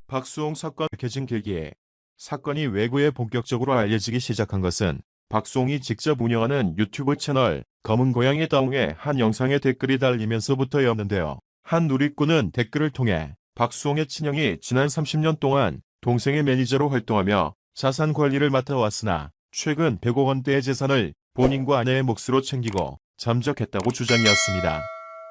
박수홍 사건 밝혀진 계기. 사건이 외부에 본격적으로 알려지기 시작한 것은 박수홍이 직접 운영하는 유튜브 채널 검은 고양이 다옹의 한 영상에 댓글이 달리면서부터였는데요. 한 누리꾼은 댓글을 통해 박수홍의 친형이 지난 30년 동안 동생의 매니저로 활동하며 자산 관리를 맡아왔으나 최근 100억 원대의 재산을 본인과 아내의 몫으로 챙기고 잠적했다고 주장이었습니다.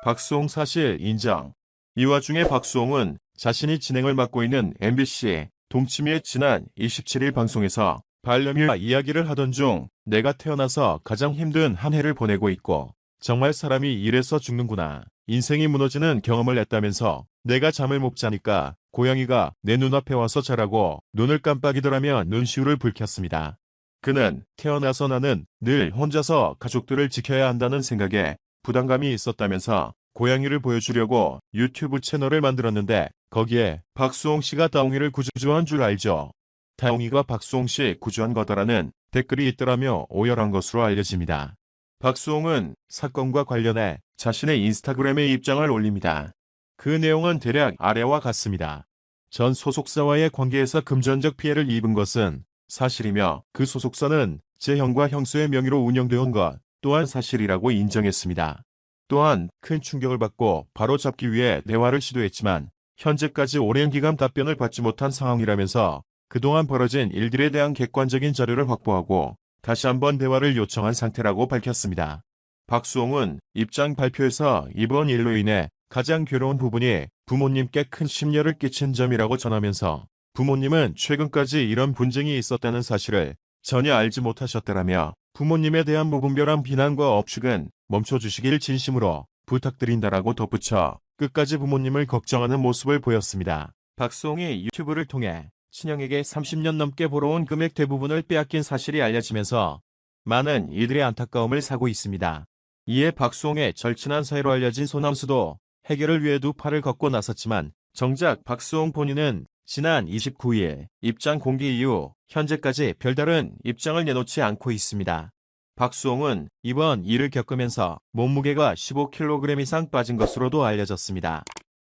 박수홍 사실 인정. 이 와중에 박수홍은 자신이 진행을 맡고 있는 MBC 동치미의 지난 27일 방송에서 반려묘 이야기를 하던 중 내가 태어나서 가장 힘든 한 해를 보내고 있고 정말 사람이 이래서 죽는구나. 인생이 무너지는 경험을 했다면서 내가 잠을 못 자니까 고양이가 내 눈앞에 와서 자라고 눈을 깜빡이더라며 눈시울을 붉혔습니다. 그는 태어나서 나는 늘 혼자서 가족들을 지켜야 한다는 생각에 부담감이 있었다면서 고양이를 보여주려고 유튜브 채널을 만들었는데 거기에 박수홍 씨가 다옹이를 구조한 줄 알죠. 다옹이가 박수홍 씨 구조한 거다라는 댓글이 있더라며 오열한 것으로 알려집니다. 박수홍은 사건과 관련해 자신의 인스타그램에 입장을 올립니다. 그 내용은 대략 아래와 같습니다. 전 소속사와의 관계에서 금전적 피해를 입은 것은 사실이며 그 소속사는 제 형과 형수의 명의로 운영되어 온 것 또한 사실이라고 인정했습니다. 또한 큰 충격을 받고 바로 잡기 위해 대화를 시도했지만 현재까지 오랜 기간 답변을 받지 못한 상황이라면서 그동안 벌어진 일들에 대한 객관적인 자료를 확보하고 다시 한번 대화를 요청한 상태라고 밝혔습니다. 박수홍은 입장 발표에서 이번 일로 인해 가장 괴로운 부분이 부모님께 큰 심려를 끼친 점이라고 전하면서 부모님은 최근까지 이런 분쟁이 있었다는 사실을 전혀 알지 못하셨다라며 부모님에 대한 무분별한 비난과 억측은 멈춰주시길 진심으로 부탁드린다라고 덧붙여 끝까지 부모님을 걱정하는 모습을 보였습니다. 박수홍이 유튜브를 통해 친형에게 30년 넘게 벌어온 금액 대부분을 빼앗긴 사실이 알려지면서 많은 이들의 안타까움을 사고 있습니다. 이에 박수홍의 절친한 사이로 알려진 소남수도 해결을 위해 두 팔을 걷고 나섰지만 정작 박수홍 본인은 지난 29일 입장 공개 이후 현재까지 별다른 입장을 내놓지 않고 있습니다. 박수홍은 이번 일을 겪으면서 몸무게가 15kg 이상 빠진 것으로도 알려졌습니다.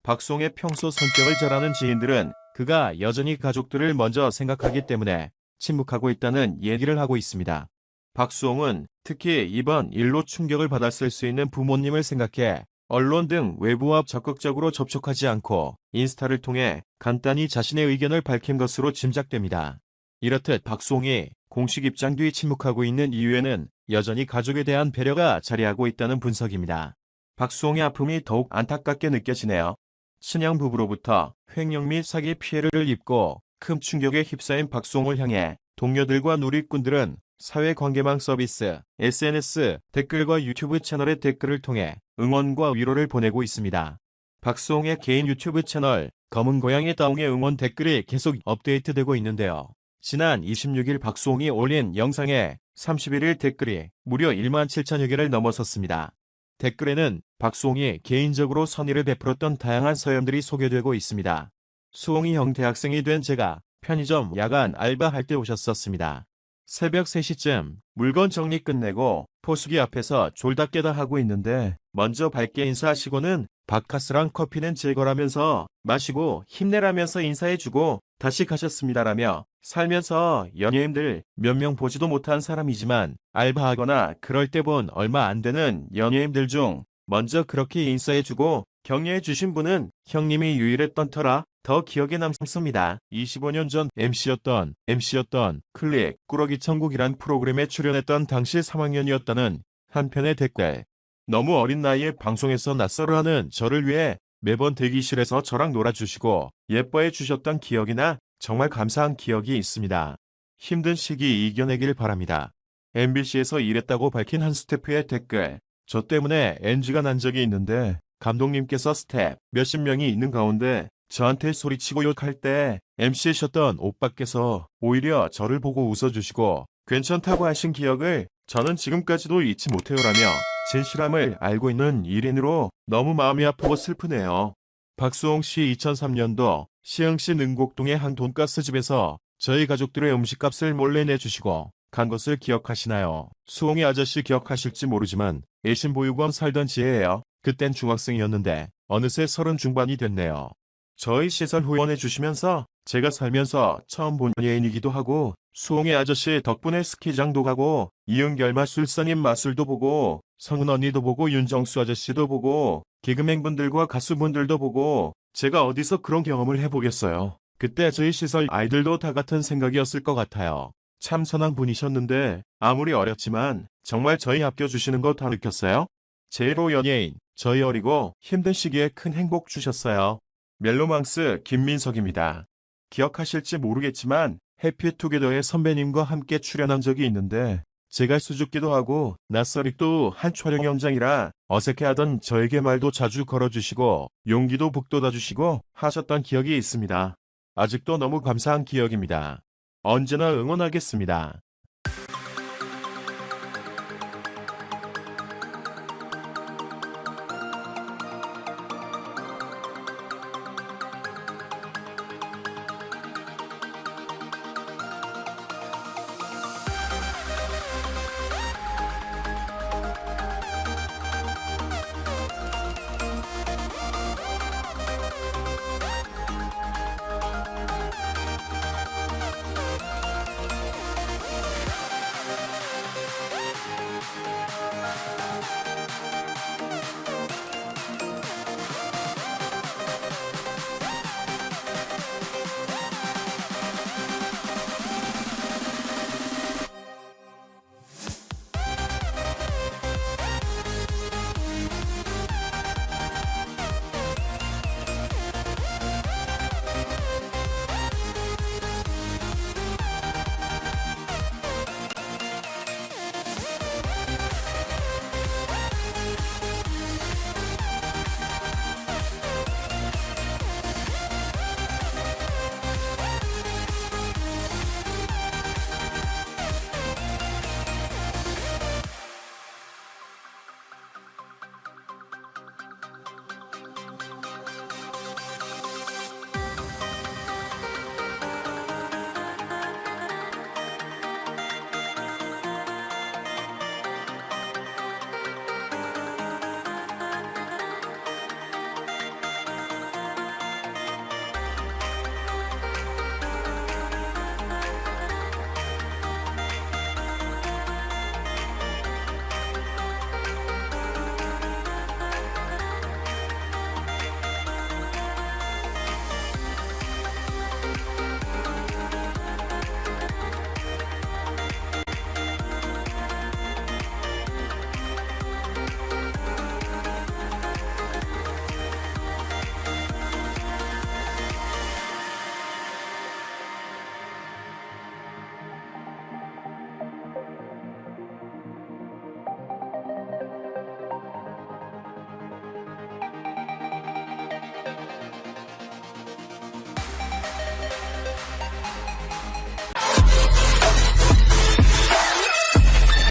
박수홍의 평소 성격을 잘 아는 지인들은 그가 여전히 가족들을 먼저 생각하기 때문에 침묵하고 있다는 얘기를 하고 있습니다. 박수홍은 특히 이번 일로 충격을 받았을 수 있는 부모님을 생각해 언론 등 외부와 적극적으로 접촉하지 않고 인스타를 통해 간단히 자신의 의견을 밝힌 것으로 짐작됩니다. 이렇듯 박수홍이 공식 입장 뒤 침묵하고 있는 이유에는 여전히 가족에 대한 배려가 자리하고 있다는 분석입니다. 박수홍의 아픔이 더욱 안타깝게 느껴지네요. 친형 부부로부터 횡령 및 사기 피해를 입고 큰 충격에 휩싸인 박수홍을 향해 동료들과 누리꾼들은 사회관계망 서비스, SNS, 댓글과 유튜브 채널의 댓글을 통해 응원과 위로를 보내고 있습니다. 박수홍의 개인 유튜브 채널 검은 고양이 다옹의 응원 댓글이 계속 업데이트되고 있는데요. 지난 26일 박수홍이 올린 영상에 31일 댓글이 무려 1만 7천여 개를 넘어섰습니다. 댓글에는 박수홍이 개인적으로 선의를 베풀었던 다양한 사연들이 소개되고 있습니다. 수홍이 형 대학생이 된 제가 편의점 야간 알바할 때 오셨었습니다. 새벽 3시쯤 물건 정리 끝내고 포수기 앞에서 졸다 깨다 하고 있는데 먼저 밝게 인사하시고는 바카스랑 커피는 제 거라면서 마시고 힘내라면서 인사해주고 다시 가셨습니다라며 살면서 연예인들 몇 명 보지도 못한 사람이지만 알바하거나 그럴 때 본 얼마 안 되는 연예인들 중 먼저 그렇게 인사해주고 격려해주신 분은 형님이 유일했던 터라 더 기억에 남습니다. 25년 전 MC였던 클릭 꾸러기 천국이란 프로그램에 출연했던 당시 3학년이었다는 한편의 댓글. 너무 어린 나이에 방송에서 낯설어하는 저를 위해 매번 대기실에서 저랑 놀아주시고 예뻐해 주셨던 기억이나 정말 감사한 기억이 있습니다. 힘든 시기 이겨내길 바랍니다. MBC에서 일했다고 밝힌 한 스태프의 댓글. 저 때문에 NG가 난 적이 있는데 감독님께서 스태프 몇십 명이 있는 가운데 저한테 소리치고 욕할 때 MC이셨던 오빠께서 오히려 저를 보고 웃어주시고 괜찮다고 하신 기억을 저는 지금까지도 잊지 못해요라며 진실함을 알고 있는 1인으로 너무 마음이 아프고 슬프네요. 박수홍 씨 2003년도 시흥시 능곡동의 한 돈가스집에서 저희 가족들의 음식값을 몰래 내주시고 간 것을 기억하시나요? 수홍이 아저씨 기억하실지 모르지만 애신보육원 살던 지에예요. 그땐 중학생이었는데 어느새 30 중반이 됐네요. 저희 시설 후원해 주시면서 제가 살면서 처음 본 연예인이기도 하고 수홍의 아저씨 덕분에 스키장도 가고 이은결 마술사님 마술도 보고 성은 언니도 보고 윤정수 아저씨도 보고 개그맨분들과 가수분들도 보고 제가 어디서 그런 경험을 해보겠어요. 그때 저희 시설 아이들도 다 같은 생각이었을 것 같아요. 참 선한 분이셨는데 아무리 어렸지만 정말 저희 아껴주시는 거 다 느꼈어요. 제로 연예인, 저희 어리고 힘든 시기에 큰 행복 주셨어요. 멜로망스 김민석입니다. 기억하실지 모르겠지만 해피투게더의 선배님과 함께 출연한 적이 있는데 제가 수줍기도 하고 낯설기도 한 촬영 현장이라 어색해하던 저에게 말도 자주 걸어주시고 용기도 북돋아주시고 하셨던 기억이 있습니다. 아직도 너무 감사한 기억입니다. 언제나 응원하겠습니다.